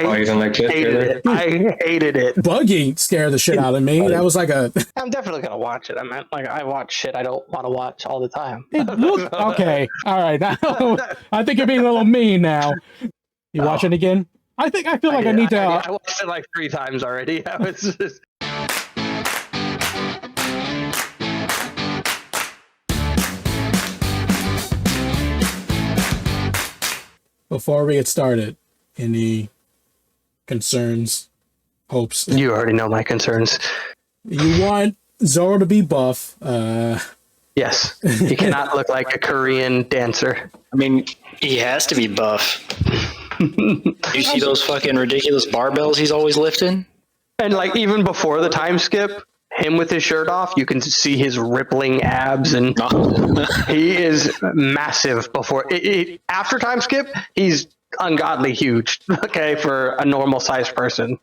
Oh, you don't like this hated trailer? it. I hated it. Buggy scared the shit out of me. That was like a. I'm definitely gonna watch it. I mean, like I watch shit I don't want to watch all the time. It looked okay. All right, now I think you're being a little mean now. You watch it again? I feel like I need to. I watched it like 3 times already. I was just. Before we get started, any concerns, hopes? You already know my concerns. You want Zoro to be buff. Yes, he cannot look like a Korean dancer. I mean, he has to be buff. You see those fucking ridiculous barbells he's always lifting? And like even before the time skip, him with his shirt off, you can see his rippling abs, and he is massive. Before after time skip, he's ungodly huge. Okay, for a normal sized person,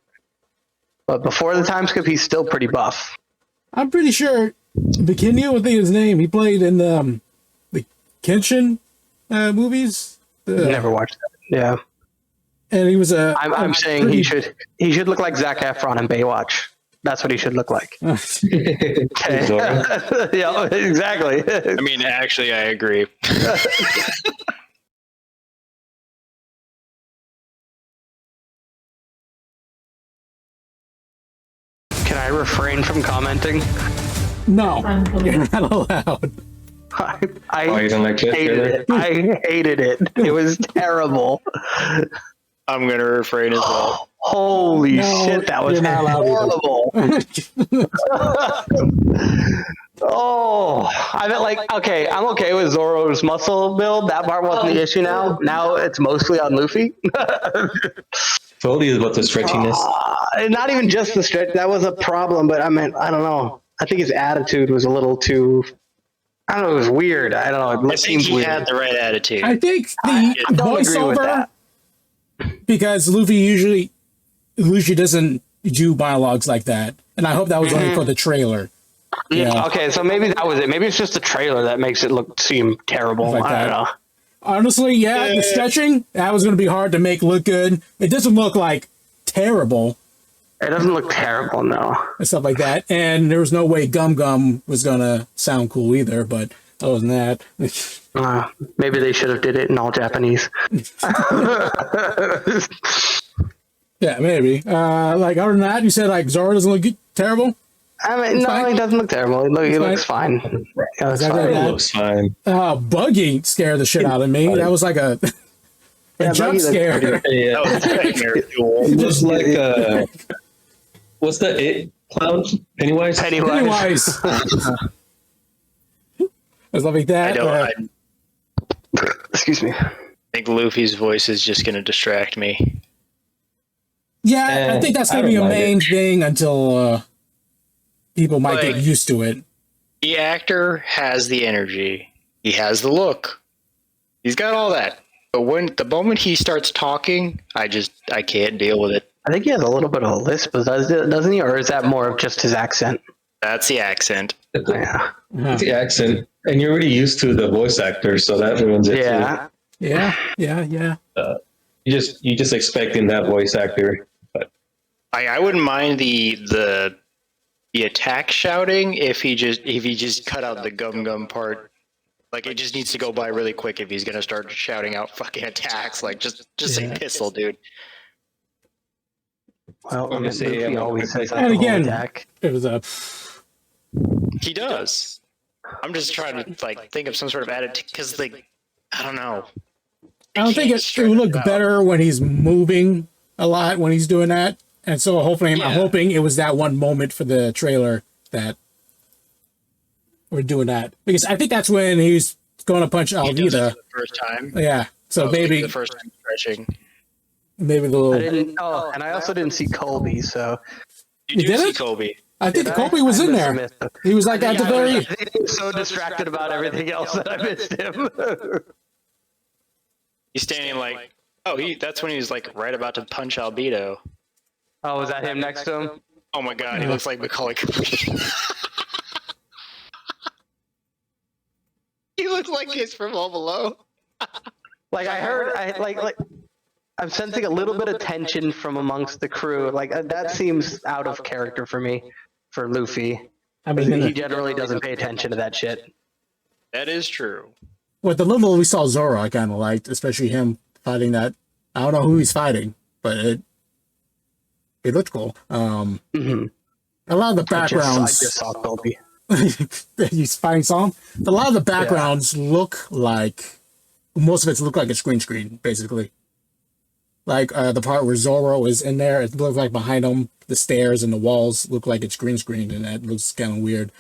but before the time skip, he's still pretty buff. I'm pretty sure Bikini would think his name. He played in the Kenshin movies. Never watched that. Yeah, and he was a. I'm saying he should look like Zac Efron in Baywatch. That's what he should look like. Okay. Yeah, exactly. I mean, actually, I agree. Can I refrain from commenting? No, you're not allowed. I you don't like this hated trailer? it. I hated it. It was terrible. I'm gonna refrain as well. Holy shit, that was horrible. Oh, I meant like, okay, I'm okay with Zoro's muscle build. That part wasn't the issue now. Now it's mostly on Luffy. Told you about the stretchiness. Not even just the stretch. That was a problem, but I mean, I don't know. I think his attitude was a little too... I don't know, it was weird. I don't know. I think he had the right attitude. I think I the don't agree with voiceover, that. because Luffy usually doesn't do monologues like that, and I hope that was only for the trailer. Yeah. Okay, so maybe that was it. Maybe it's just the trailer that makes it seem terrible. Like I don't know. Honestly, yeah, the stretching, that was going to be hard to make look good. It doesn't look like terrible. It doesn't look terrible, no. And stuff like that. And there was no way Gum Gum was going to sound cool either, but other than that. Maybe they should have did it in all Japanese. Yeah, maybe. Like, other than that, you said, like, Zoro doesn't look terrible? I mean, no, fine. he doesn't look terrible. He looks fine. He looks Exactly fine. that. Looks fine. Buggy scared the shit out of me. That was like a jump Buggy scare. Yeah. That was very cool. It was like what's the it clown? Pennywise? Pennywise. It was like that. I Excuse me. think Luffy's voice is just gonna distract me. Yeah, I think that's going to be a main thing until people might get Like- used to it. The actor has the energy. He has the look. He's got all that. But the moment he starts talking, I can't deal with it. I think he has a little bit of a lisp, doesn't he? Or is that more of just his accent? That's the accent. Yeah. It's the accent, and you're already used to the voice actor, so that ruins it. Yeah. Yeah. You just expecting that voice actor. But I wouldn't mind the attack shouting if he just cut out the gum gum part. Like, it just needs to go by really quick if he's gonna start shouting out fucking attacks. Like, just say pistol, dude. Well, Let me see. Luffy always says And again, attack. it was a... He does. I'm just trying to like think of some sort of attitude because, like, I don't know. I don't think it would look better when he's moving a lot when he's doing that. And so hopefully, I'm hoping it was that one moment for the trailer that we're doing that. Because I think that's when he's going to punch He does it Alvida. for the first time. Yeah. So maybe the first time stretching. maybe the I little... didn't. Oh, and I also didn't see Colby, so You You do did see it? Kobe. I think Did Kobe I? was I in there. missed him. He was like at the I very... was so distracted about everything else that I missed him. He's standing like, that's when he was like right about to punch Albedo. Oh, was that him next to him? Oh my god, he looks like Macaulay Culkin. He looks like he's from Home Alone. Like I heard, I like I'm sensing a little bit of tension from amongst the crew. Like that seems out of character for me, for Luffy. I mean, He generally doesn't pay attention to that shit. That is true. with the little we saw Zoro, I kind of liked, especially him fighting that. I don't know who he's fighting, but it looked cool. Mm-hmm. A lot of the I backgrounds. just saw Kobe. He's fighting some. A lot of the backgrounds look like most of it look like a screen, basically. Like the part where Zoro is in there, it looks like behind him the stairs and the walls look like it's green screen, and that looks kind of weird.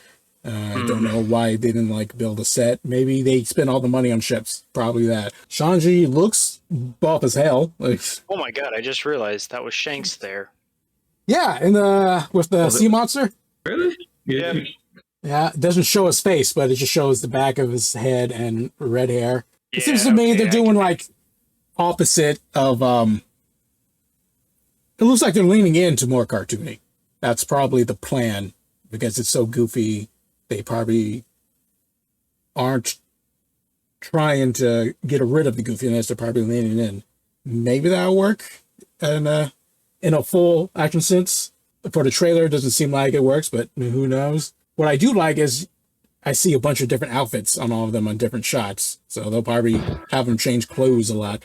I don't know why they didn't like build a set. Maybe they spent all the money on ships. Probably that. Shanji looks buff as hell. Like, Oh my god, I just realized that was Shanks there. yeah, and with the sea monster. Really? Yeah. Yeah, it doesn't show his face, but it just shows the back of his head and red hair. It Yeah, seems to me okay, they're doing like opposite of it looks like they're leaning into more cartoony. That's probably the plan because it's so goofy. They probably aren't trying to get rid of the goofiness. They're probably leaning in. Maybe that'll work in a full action sense. For the trailer, it doesn't seem like it works, but who knows? What I do like is I see a bunch of different outfits on all of them on different shots. So they'll probably have them change clothes a lot.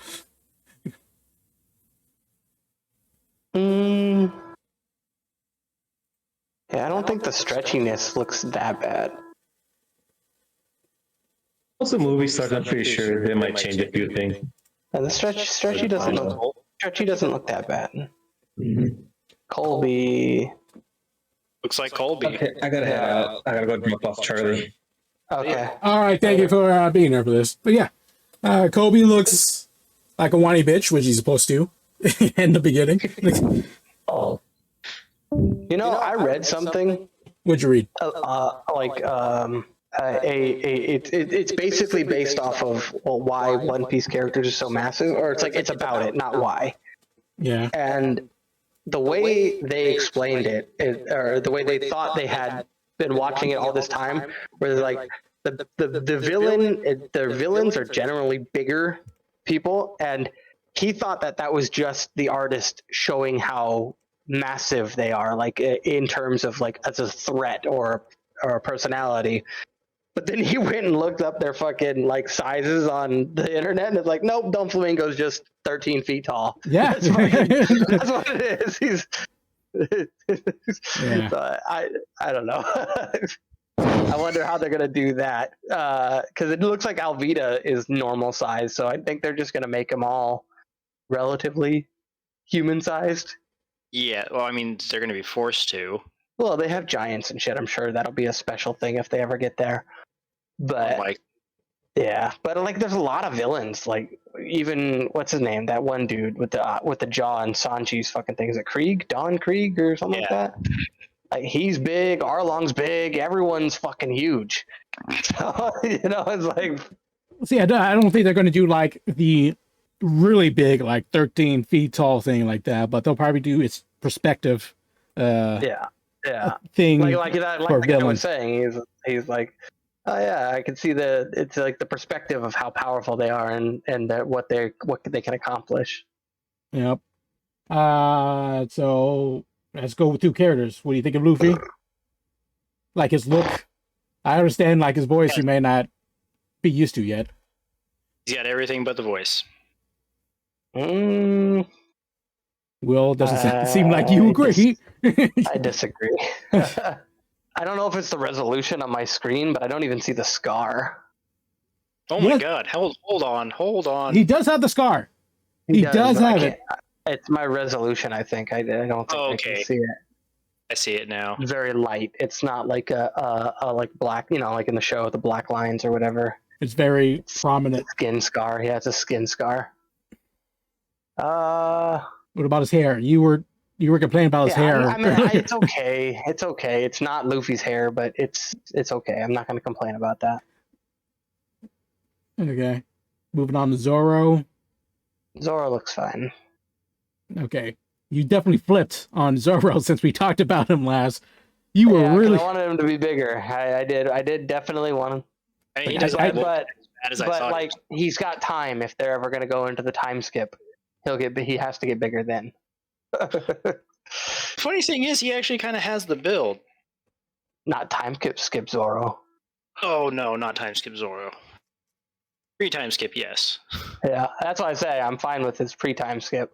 Yeah, I don't think the stretchiness looks that bad. Once the movie starts, I'm pretty sure they might change a few things. And the stretchy doesn't look that bad. Mm-hmm. Colby. Looks like Colby. Okay, I gotta go drop off Charlie. Okay. All right, thank you for being there for this. But yeah, Kobe looks like a whiny bitch, which he's supposed to in the beginning. Oh, You know, I read something What'd you read? it's basically based off of why One Piece characters are so massive, or it's about it, not why. Yeah. And the way they explained it, or the way they thought they had been watching it all this time, where they're like the villains are generally bigger people, and he thought that was just the artist showing how massive they are, like in terms of like as a threat or a personality. But then he went and looked up their fucking like sizes on the internet, and it's like, nope, Don Flamingo's just 13 feet tall. Yeah. That's what it is. He's. Yeah. So I don't know. I wonder how they're gonna do that, because it looks like Alvita is normal size, so I think they're just gonna make them all relatively human sized. Yeah, well, I mean, they're going to be forced to. Well, they have giants and shit. I'm sure that'll be a special thing if they ever get there. But Like, yeah, but like, there's a lot of villains. Like, even what's his name? That one dude with the jaw and Sanji's fucking thing. Is it Krieg? Don Krieg or something like that? Like, he's big. Arlong's big. Everyone's fucking huge. So, it's like, See, I don't think they're going to do like the really big, like 13 feet tall thing like that, but they'll probably do its perspective. yeah. Thing Like that. for Like I was villains. saying, he's like, oh yeah, I can see it's like the perspective of how powerful they are and what they can accomplish. Yep. So let's go with two characters. What do you think of Luffy? Like his look. I understand, like his voice, you may not be used to yet. he's got everything but the voice. Will, doesn't seem like you agree. I disagree. I don't know if it's the resolution on my screen, but I don't even see the scar. Oh Yeah. my god, hold on. He does have the scar. He does but I have can't- it. It's my resolution, I think. I don't think I Okay. can see it. I see it now. It's very light. It's not like a like black, like in the show, the black lines or whatever. It's very prominent. Skin scar. Yeah, it's a skin scar. What about his hair? You were complaining about his hair. I mean, it's okay. It's okay. It's not Luffy's hair, but it's okay. I'm not going to complain about that. Okay. Moving on to Zoro. Zoro looks fine. Okay. You definitely flipped on Zoro since we talked about him last. You were 'cause really I wanted him to be bigger. I did definitely want him. I mean, he doesn't look but as bad as I but thought. like, he's got time if they're ever going to go into the time skip. He has to get bigger then. Funny thing is, he actually kind of has the build. Not time skip Zoro. Oh no, not time skip Zoro. Pre-time skip, yes. Yeah, that's why I say I'm fine with his pre-time skip.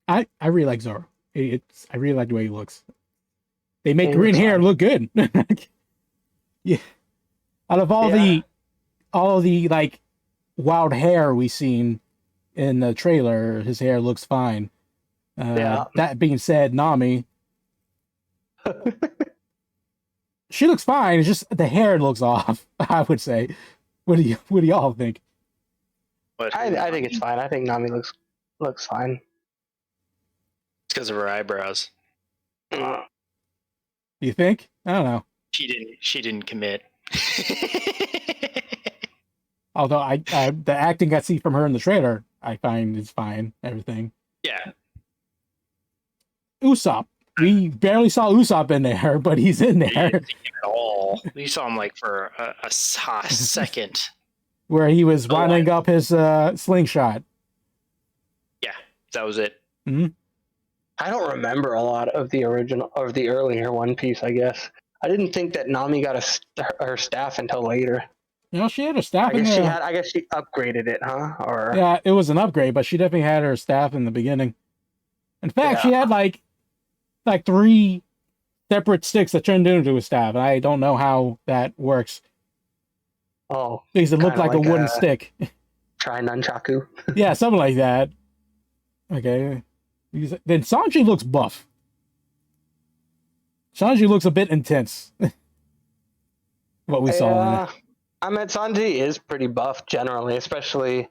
I really like Zoro. I really like the way he looks. They make He green looks hair fine. look good. Yeah. Out of all the like wild hair we've seen in the trailer, his hair looks fine. Yeah. That being said, Nami, she looks fine. It's just the hair looks off. I would say. What do y'all think? But I think it's fine. I think Nami looks fine. it's because of her eyebrows. You think? I don't know. She didn't commit. Although the acting I see from her in the trailer, I find is fine. Everything. Yeah. Usopp. We barely saw Usopp in there, but he's in You there. didn't see him at all. You saw him like for a second. Where he was Oh, winding up his slingshot. Yeah, that was it. I don't remember a lot of the original or the earlier One Piece. I guess I didn't think that Nami got her staff until later. You know, she had her staff I in guess there. I guess she upgraded it, huh? Or Yeah, it was an upgrade, but she definitely had her staff in the beginning. In fact, she had like 3 separate sticks that turned into a staff, and I don't know how that works oh, because it looked kinda like a wooden stick. try nunchaku. Yeah, something like that. Okay. Then Sanji looks buff. Sanji looks a bit intense. What we saw in it. I mean, Sanji is pretty buff generally, especially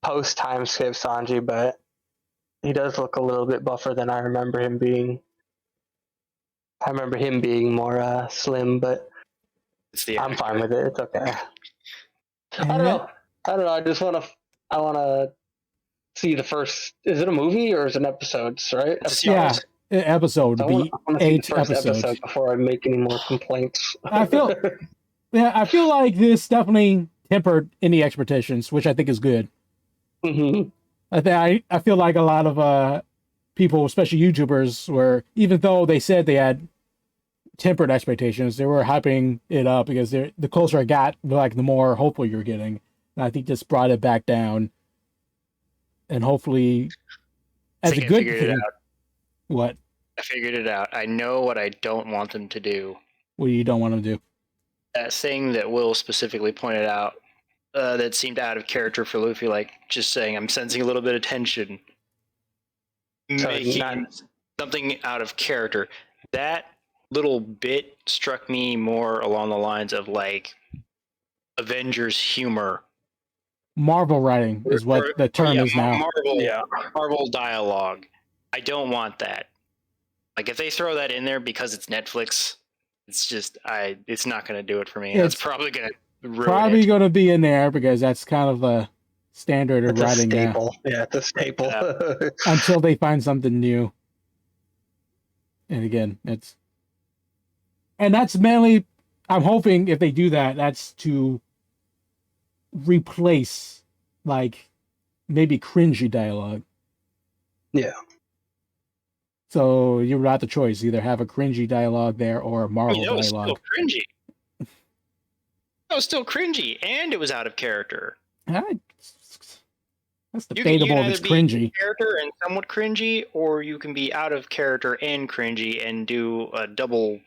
post time skip Sanji, but he does look a little bit buffer than I remember him being. I remember him being more slim, but It's the I'm fine with it. It's okay. I And don't know. I just want to. I want to see the first. Is it a movie or is it an episodes? Right? It's Yeah, episode So would be I want to see 8 the first episodes. episode before I make any more complaints. I feel like this definitely tempered any expectations, which I think is good. hmm I feel like a lot of people, especially YouTubers, were, even though they said they had tempered expectations, they were hyping it up because the closer I got, like the more hopeful you're getting. And I think this brought it back down. And hopefully, as a good figured thing. it out. What? I figured it out. I know what I don't want them to do. What you don't want them to do? That thing that Will specifically pointed out that seemed out of character for Luffy, like just saying, I'm sensing a little bit of tension. So Making something out of character. That little bit struck me more along the lines of like Avengers humor. Marvel writing is what the term is now. Marvel dialogue. I don't want that. Like if they throw that in there because it's Netflix, it's just it's not going to do it for me. That's probably going to ruin it. Going to be in there because that's kind of a standard of It's a writing now. staple. Yeah, it's a staple. Yeah. Until they find something new. And again, that's mainly, I'm hoping if they do that, that's to replace like maybe cringy dialogue. Yeah. So you're not the choice. Either have a cringy dialogue there or a Marvel that was dialogue. still cringy. That was still cringy, and it was out of character. That's You debatable can if it's either be cringy. in character and somewhat cringy, or you can be out of character and cringy and do a double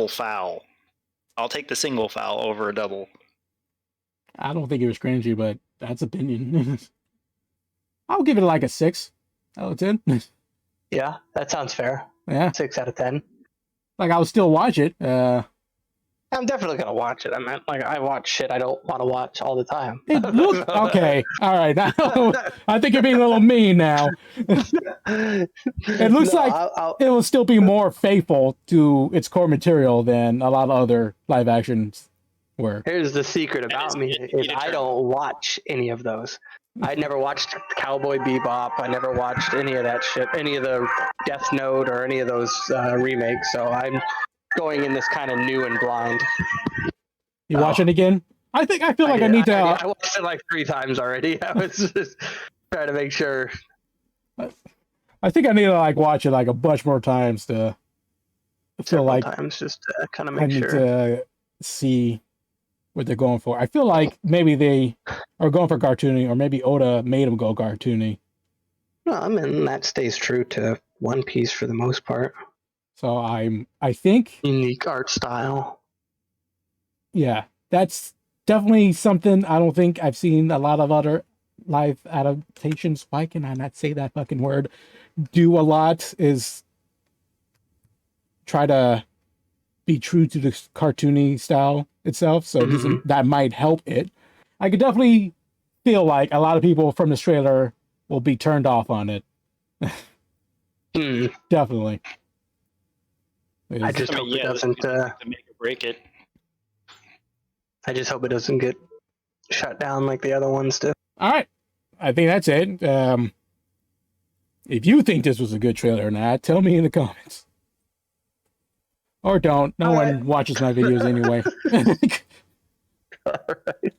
foul. I'll take the single foul over a double. I don't think it was cringy, but that's opinion. I'll give it like a 6 out of 10. Yeah, that sounds fair. Yeah. 6 out of 10. Like, I'll still watch it. I'm definitely gonna watch it. I mean, like I watch shit I don't want to watch all the time. It looked okay. All right. Now, I think you're being a little mean now. It looks like it will still be more faithful to its core material than a lot of other live actions were. Here's the secret about me: is I don't watch any of those. I never watched Cowboy Bebop. I never watched any of that shit, any of the Death Note or any of those remakes. So I'm going in this kind of new and blind. You watch it again? I feel like I need to. I watched it like 3 times already. I was just try to make sure. I think I need to like watch it like a bunch more times to feel Several like times just to kind of I make need sure. to see what they're going for. I feel like maybe they are going for cartoony, or maybe Oda made them go cartoony. No, I mean that stays true to One Piece for the most part. So I think, Unique art style. yeah, that's definitely something I don't think I've seen a lot of other live adaptations. Why can I not say that fucking word? Do a lot is try to be true to the cartoony style itself. So that might help it. I could definitely feel like a lot of people from this trailer will be turned off on it. Definitely. I just hope it doesn't. To make or break it. I just hope it doesn't get shut down like the other ones do. All right. I think that's it. If you think this was a good trailer or not, tell me in the comments. Or don't. No one watches my videos anyway. All right.